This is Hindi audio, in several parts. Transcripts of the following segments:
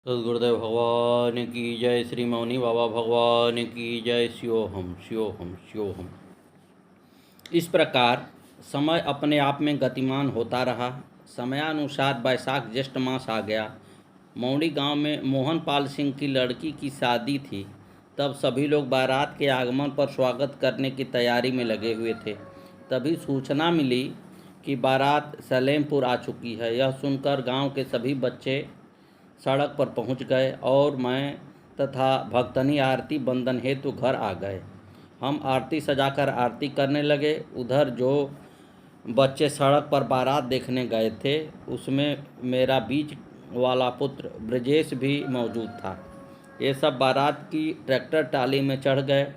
सद्गुरुदेव भगवान की जय। श्री मौनी बाबा भगवान की जय। शिवोहम शिवोहम शिवोहम। इस प्रकार समय अपने आप में गतिमान होता रहा। समयानुसार वैशाख ज्येष्ठ मास आ गया। मौड़ी गांव में मोहन पाल सिंह की लड़की की शादी थी। तब सभी लोग बारात के आगमन पर स्वागत करने की तैयारी में लगे हुए थे। तभी सूचना मिली कि बारात सलेमपुर आ चुकी है। यह सुनकर गांव के सभी बच्चे सड़क पर पहुंच गए और मैं तथा भक्तनी आरती बंदन हेतु घर आ गए। हम आरती सजाकर आरती करने लगे। उधर जो बच्चे सड़क पर बारात देखने गए थे उसमें मेरा बीच वाला पुत्र ब्रजेश भी मौजूद था। ये सब बारात की ट्रैक्टर ट्राली में चढ़ गए।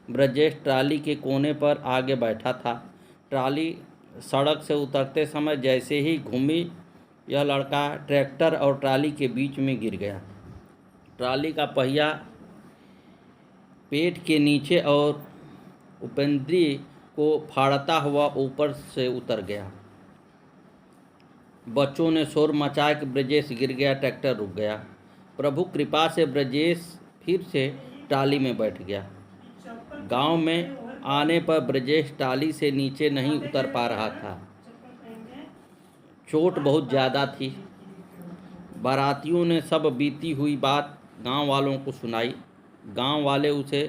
ब्रजेश ट्राली के कोने पर आगे बैठा था। ट्राली सड़क से उतरते समय जैसे ही घूमी, यह लड़का ट्रैक्टर और ट्राली के बीच में गिर गया। ट्राली का पहिया पेट के नीचे और उपेंद्री को फाड़ता हुआ ऊपर से उतर गया। बच्चों ने शोर मचाया कि ब्रजेश गिर गया। ट्रैक्टर रुक गया। प्रभु कृपा से ब्रजेश फिर से ट्राली में बैठ गया। गांव में आने पर ब्रजेश ट्राली से नीचे नहीं उतर पा रहा था। चोट बहुत ज़्यादा थी। बारातियों ने सब बीती हुई बात गांव वालों को सुनाई। गांव वाले उसे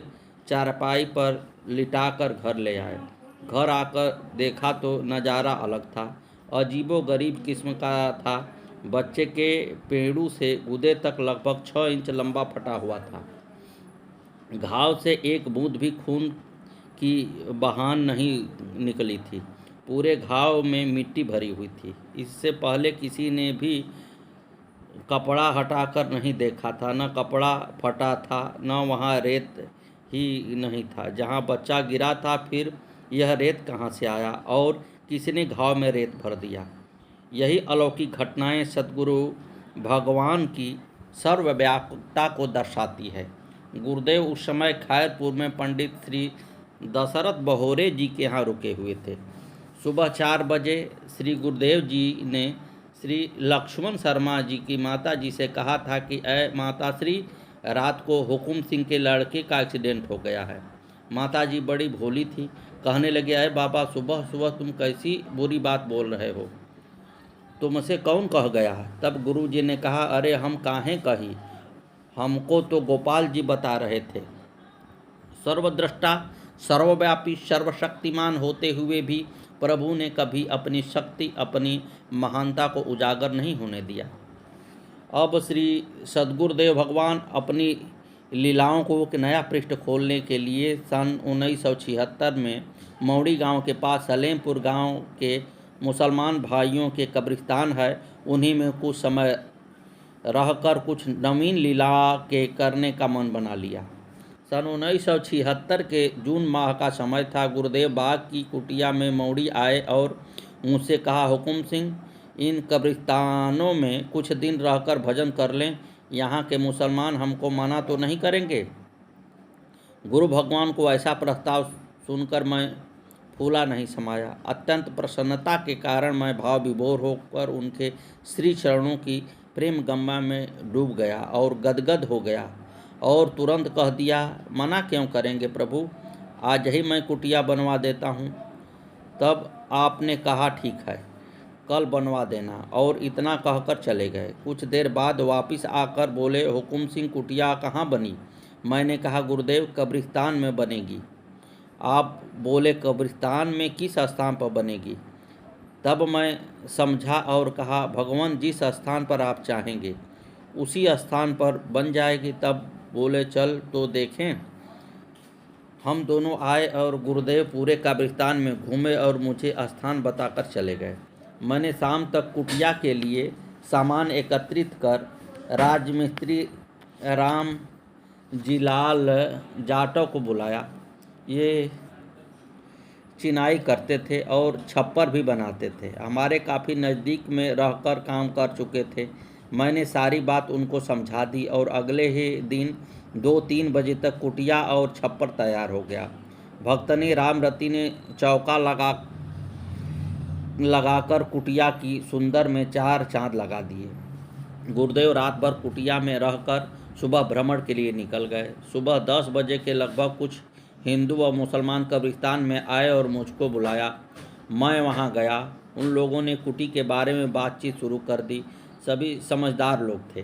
चारपाई पर लिटाकर घर ले आए। घर आकर देखा तो नज़ारा अलग था। अजीबोगरीब किस्म का था। बच्चे के पेड़ू से गुदे तक लगभग 6 इंच लंबा फटा हुआ था। घाव से एक बूंद भी खून की बहान नहीं निकली थी। पूरे घाव में मिट्टी भरी हुई थी। इससे पहले किसी ने भी कपड़ा हटाकर नहीं देखा था। न कपड़ा फटा था, न वहाँ रेत ही नहीं था जहाँ बच्चा गिरा था। फिर यह रेत कहाँ से आया और किसने घाव में रेत भर दिया? यही अलौकिक घटनाएं सद्गुरु भगवान की सर्वव्यापकता को दर्शाती है। गुरुदेव उस समय खैरपुर में पंडित श्री दशरथ बहोरे जी के यहाँ रुके हुए थे। सुबह 4 बजे श्री गुरुदेव जी ने श्री लक्ष्मण शर्मा जी की माता जी से कहा था कि ऐ माता श्री, रात को हुकुम सिंह के लड़के का एक्सीडेंट हो गया है। माता जी बड़ी भोली थी। कहने लगे, अरे बाबा, सुबह सुबह तुम कैसी बुरी बात बोल रहे हो? तुमसे कौन कह गया? तब गुरु जी ने कहा, अरे हम काहें कही, हमको तो गोपाल जी बता रहे थे। सर्वद्रष्टा, सर्वव्यापी, सर्वशक्तिमान होते हुए भी प्रभु ने कभी अपनी शक्ति, अपनी महानता को उजागर नहीं होने दिया। अब श्री सद्गुरुदेव भगवान अपनी लीलाओं को एक नया पृष्ठ खोलने के लिए सन 1976 में मौड़ी गांव के पास सलेमपुर गांव के मुसलमान भाइयों के कब्रिस्तान है, उन्हीं में कुछ समय रहकर कुछ नवीन लीला के करने का मन बना लिया। सन 1976 के जून माह का समय था। गुरुदेव बाग की कुटिया में मौड़ी आए और मुझसे कहा, हुकुम सिंह, इन कब्रिस्तानों में कुछ दिन रहकर भजन कर लें। यहाँ के मुसलमान हमको मना तो नहीं करेंगे? गुरु भगवान को ऐसा प्रस्ताव सुनकर मैं फूला नहीं समाया। अत्यंत प्रसन्नता के कारण मैं भाव विभोर होकर उनके श्री चरणों की प्रेम गंगा में डूब गया और गदगद हो गया और तुरंत कह दिया, मना क्यों करेंगे प्रभु, आज ही मैं कुटिया बनवा देता हूँ। तब आपने कहा, ठीक है, कल बनवा देना, और इतना कहकर चले गए। कुछ देर बाद वापस आकर बोले, हुकुम सिंह, कुटिया कहाँ बनी? मैंने कहा, गुरुदेव, कब्रिस्तान में बनेगी। आप बोले, कब्रिस्तान में किस स्थान पर बनेगी? तब मैं समझा और कहा, भगवान जिस स्थान पर आप चाहेंगे उसी स्थान पर बन जाएगी। तब बोले, चल तो देखें। हम दोनों आए और गुरुदेव पूरे कब्रिस्तान में घूमे और मुझे स्थान बताकर चले गए। मैंने शाम तक कुटिया के लिए सामान एकत्रित कर राजमिस्त्री राम जीलाल जाटव को बुलाया। ये चिनाई करते थे और छप्पर भी बनाते थे। हमारे काफ़ी नज़दीक में रहकर काम कर चुके थे। मैंने सारी बात उनको समझा दी और अगले ही दिन 2-3 बजे तक कुटिया और छप्पर तैयार हो गया। भक्तनी रामरती ने चौका लगाकर कुटिया की सुंदर में 4 चांद लगा दिए। गुरुदेव रात भर कुटिया में रहकर सुबह भ्रमण के लिए निकल गए। सुबह 10 बजे के लगभग कुछ हिंदू व मुसलमान कब्रिस्तान में आए और मुझको बुलाया। मैं वहां गया। उन लोगों ने कुटी के बारे में बातचीत शुरू कर दी। सभी समझदार लोग थे।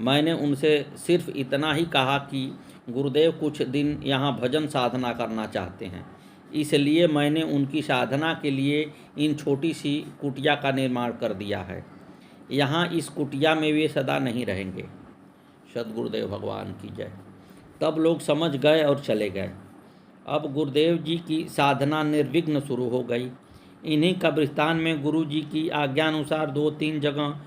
मैंने उनसे सिर्फ इतना ही कहा कि गुरुदेव कुछ दिन यहाँ भजन साधना करना चाहते हैं, इसलिए मैंने उनकी साधना के लिए इन छोटी सी कुटिया का निर्माण कर दिया है। यहाँ इस कुटिया में वे सदा नहीं रहेंगे। सद्गुरुदेव भगवान की जय। तब लोग समझ गए और चले गए। अब गुरुदेव जी की साधना निर्विघ्न शुरू हो गई। इन्हीं कब्रिस्तान में गुरु जी की आज्ञानुसार 2-3 जगह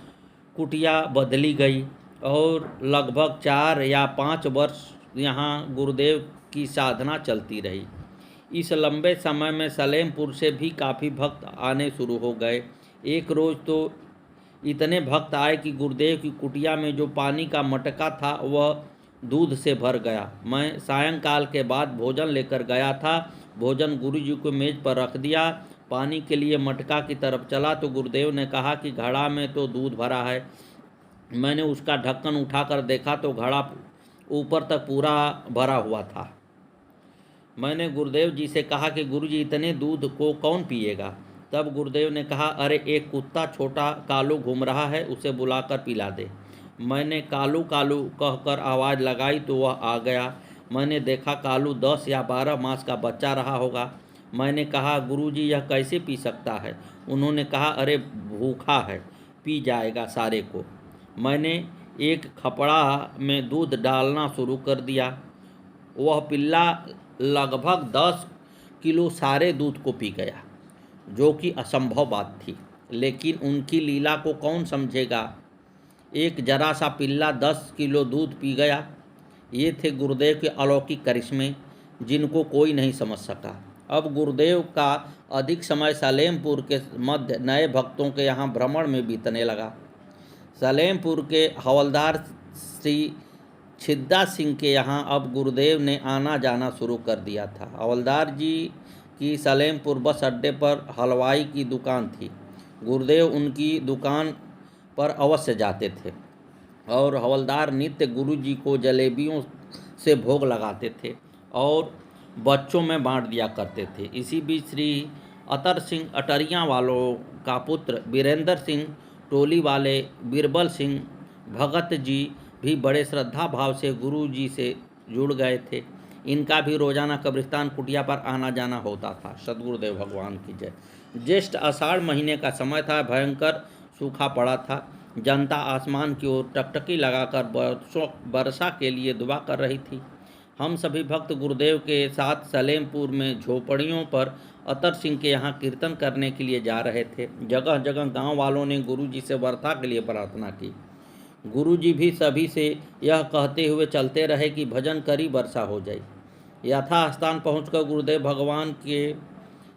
कुटिया बदली गई और लगभग 4 या 5 वर्ष यहाँ गुरुदेव की साधना चलती रही। इस लंबे समय में सलेमपुर से भी काफ़ी भक्त आने शुरू हो गए। एक रोज़ तो इतने भक्त आए कि गुरुदेव की कुटिया में जो पानी का मटका था वह दूध से भर गया। मैं सायंकाल के बाद भोजन लेकर गया था। भोजन गुरु जी को मेज़ पर रख दिया। पानी के लिए मटका की तरफ चला तो गुरुदेव ने कहा कि घड़ा में तो दूध भरा है। मैंने उसका ढक्कन उठाकर देखा तो घड़ा ऊपर तक पूरा भरा हुआ था। मैंने गुरुदेव जी से कहा कि गुरु जी इतने दूध को कौन पिएगा। तब गुरुदेव ने कहा, अरे एक कुत्ता छोटा कालू घूम रहा है, उसे बुलाकर पिला दे। मैंने कालू कालू कहकर आवाज़ लगाई तो वह आ गया। मैंने देखा कालू 10 या 12 मास का बच्चा रहा होगा। मैंने कहा, गुरु जी यह कैसे पी सकता है? उन्होंने कहा, अरे भूखा है, पी जाएगा सारे को। मैंने एक खपड़ा में दूध डालना शुरू कर दिया। वह पिल्ला लगभग 10 किलो सारे दूध को पी गया, जो कि असंभव बात थी, लेकिन उनकी लीला को कौन समझेगा। एक जरा सा पिल्ला 10 किलो दूध पी गया। ये थे गुरुदेव के अलौकिक करिश्मे, जिनको कोई नहीं समझ सका। अब गुरुदेव का अधिक समय सलेमपुर के मध्य नए भक्तों के यहाँ भ्रमण में बीतने लगा। सलेमपुर के हवलदार श्री छिद्दा सिंह के यहाँ अब गुरुदेव ने आना जाना शुरू कर दिया था। हवलदार जी की सलेमपुर बस अड्डे पर हलवाई की दुकान थी। गुरुदेव उनकी दुकान पर अवश्य जाते थे और हवलदार नित्य गुरु जी को जलेबियों से भोग लगाते थे और बच्चों में बांट दिया करते थे। इसी बीच श्री अतर सिंह अटरियाँ वालों का पुत्र वीरेंद्र सिंह टोली वाले बीरबल सिंह भगत जी भी बड़े श्रद्धा भाव से गुरु जी से जुड़ गए थे। इनका भी रोजाना कब्रिस्तान कुटिया पर आना जाना होता था। सद्गुरुदेव भगवान की जय। ज्येष्ठ आषाढ़ महीने का समय था। भयंकर सूखा पड़ा था। जनता आसमान की ओर टकटकी लगाकर वर्षा के लिए दुआ कर रही थी। हम सभी भक्त गुरुदेव के साथ सलेमपुर में झोपड़ियों पर अतर सिंह के यहाँ कीर्तन करने के लिए जा रहे थे। जगह जगह गांव वालों ने गुरु जी से वर्षा के लिए प्रार्थना की। गुरु जी भी सभी से यह कहते हुए चलते रहे कि भजन करी वर्षा हो जाए। यथास्थान पहुंचकर गुरुदेव भगवान के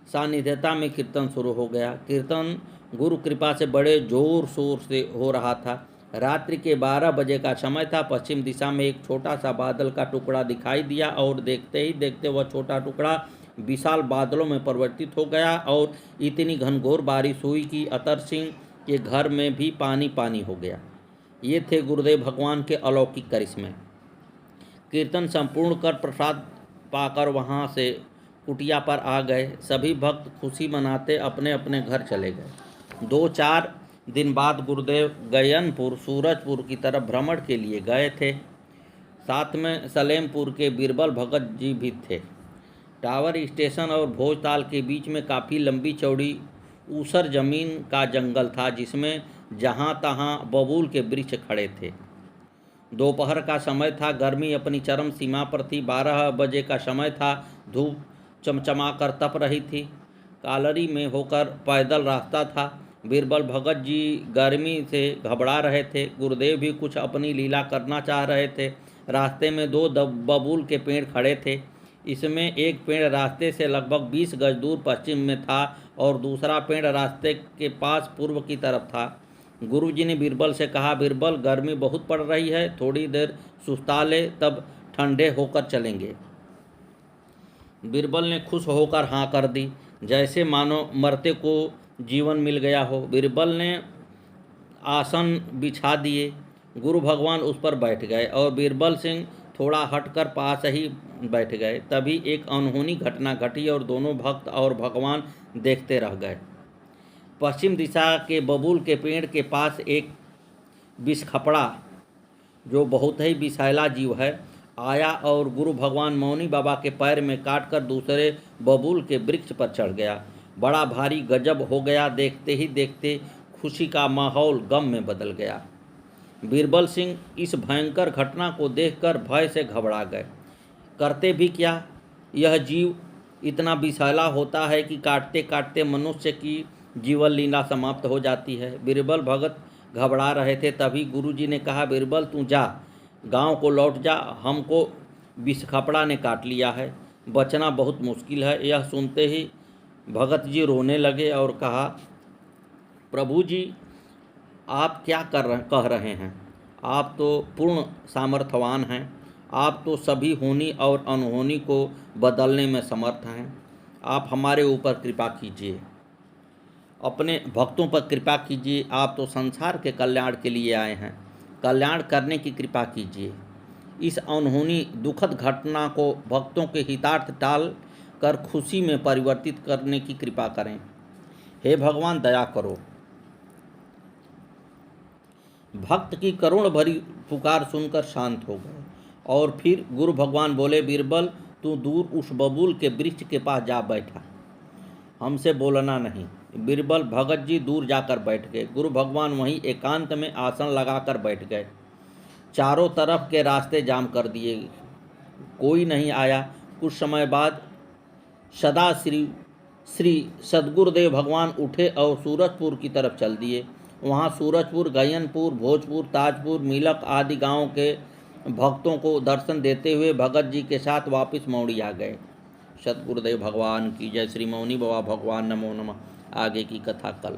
सानिध्यता में कीर्तन शुरू हो गया। कीर्तन गुरु कृपा से बड़े जोर शोर से हो रहा था। रात्रि के 12 बजे का समय था। पश्चिम दिशा में एक छोटा सा बादल का टुकड़ा दिखाई दिया और देखते ही देखते वह छोटा टुकड़ा विशाल बादलों में परिवर्तित हो गया और इतनी घनघोर बारिश हुई कि अतर सिंह के घर में भी पानी पानी हो गया। ये थे गुरुदेव भगवान के अलौकिक करिश्मे। कीर्तन संपूर्ण कर प्रसाद पाकर वहाँ से कुटिया पर आ गए। सभी भक्त खुशी मनाते अपने अपने घर चले गए। 2-4 दिन बाद गुरुदेव गयनपुर सूरजपुर की तरफ भ्रमण के लिए गए थे। साथ में सलेमपुर के बीरबल भगत जी भी थे। टावर स्टेशन और भोजताल के बीच में काफ़ी लंबी चौड़ी ऊसर जमीन का जंगल था, जिसमें जहाँ तहाँ बबूल के वृक्ष खड़े थे। दोपहर का समय था। गर्मी अपनी चरम सीमा पर थी। 12 बजे का समय था। धूप चमचमाकर तप रही थी। कालरी में होकर पैदल रास्ता था। बीरबल भगत जी गर्मी से घबरा रहे थे। गुरुदेव भी कुछ अपनी लीला करना चाह रहे थे। रास्ते में 2 बबूल के पेड़ खड़े थे। इसमें एक पेड़ रास्ते से लगभग 20 गज दूर पश्चिम में था और दूसरा पेड़ रास्ते के पास पूर्व की तरफ था। गुरुजी ने बीरबल से कहा, बीरबल गर्मी बहुत पड़ रही है, थोड़ी देर सुस्ता ले, तब ठंडे होकर चलेंगे। बीरबल ने खुश होकर हाँ कर दी, जैसे मानो मरते को जीवन मिल गया हो। बीरबल ने आसन बिछा दिए गुरु भगवान उस पर बैठ गए और बीरबल सिंह थोड़ा हटकर पास ही बैठ गए। तभी एक अनहोनी घटना घटी और दोनों भक्त और भगवान देखते रह गए। पश्चिम दिशा के बबूल के पेड़ के पास एक बिसखपड़ा, जो बहुत ही विषैला जीव है, आया और गुरु भगवान मौनी बाबा के पैर में काटकर दूसरे बबूल के वृक्ष पर चढ़ गया। बड़ा भारी गजब हो गया। देखते ही देखते खुशी का माहौल गम में बदल गया। बीरबल सिंह इस भयंकर घटना को देखकर भय से घबरा गए। करते भी क्या, यह जीव इतना विषैला होता है कि काटते काटते मनुष्य की जीवन लीला समाप्त हो जाती है। बीरबल भगत घबरा रहे थे। तभी गुरुजी ने कहा, बीरबल तू जा, गांव को लौट जा, हमको बिसखपड़ा ने काट लिया है, बचना बहुत मुश्किल है। यह सुनते ही भगत जी रोने लगे और कहा, प्रभु जी आप क्या कह रहे हैं? आप तो पूर्ण सामर्थ्यवान हैं, आप तो सभी होनी और अनहोनी को बदलने में समर्थ हैं। आप हमारे ऊपर कृपा कीजिए, अपने भक्तों पर कृपा कीजिए। आप तो संसार के कल्याण के लिए आए हैं, कल्याण करने की कृपा कीजिए। इस अनहोनी दुखद घटना को भक्तों के हितार्थ टाल कर खुशी में परिवर्तित करने की कृपा करें। हे भगवान दया करो। भक्त की करुण भरी पुकार सुनकर शांत हो गए और फिर गुरु भगवान बोले, बीरबल तू दूर उस बबूल के वृक्ष के पास जा बैठा, हमसे बोलना नहीं। बीरबल भगत जी दूर जाकर बैठ गए। गुरु भगवान वहीं एकांत में आसन लगाकर बैठ गए। चारों तरफ के रास्ते जाम कर दिए, कोई नहीं आया। कुछ समय बाद सदा श्री सदगुरुदेव भगवान उठे और सूरजपुर की तरफ चल दिए। वहाँ सूरजपुर, गयनपुर, भोजपुर, ताजपुर, मिलक आदि गांव के भक्तों को दर्शन देते हुए भगत जी के साथ वापस मौड़ी आ गए। सदगुरुदेव भगवान की जय। श्री मौनी बाबा भगवान नमो नमः। आगे की कथा कल।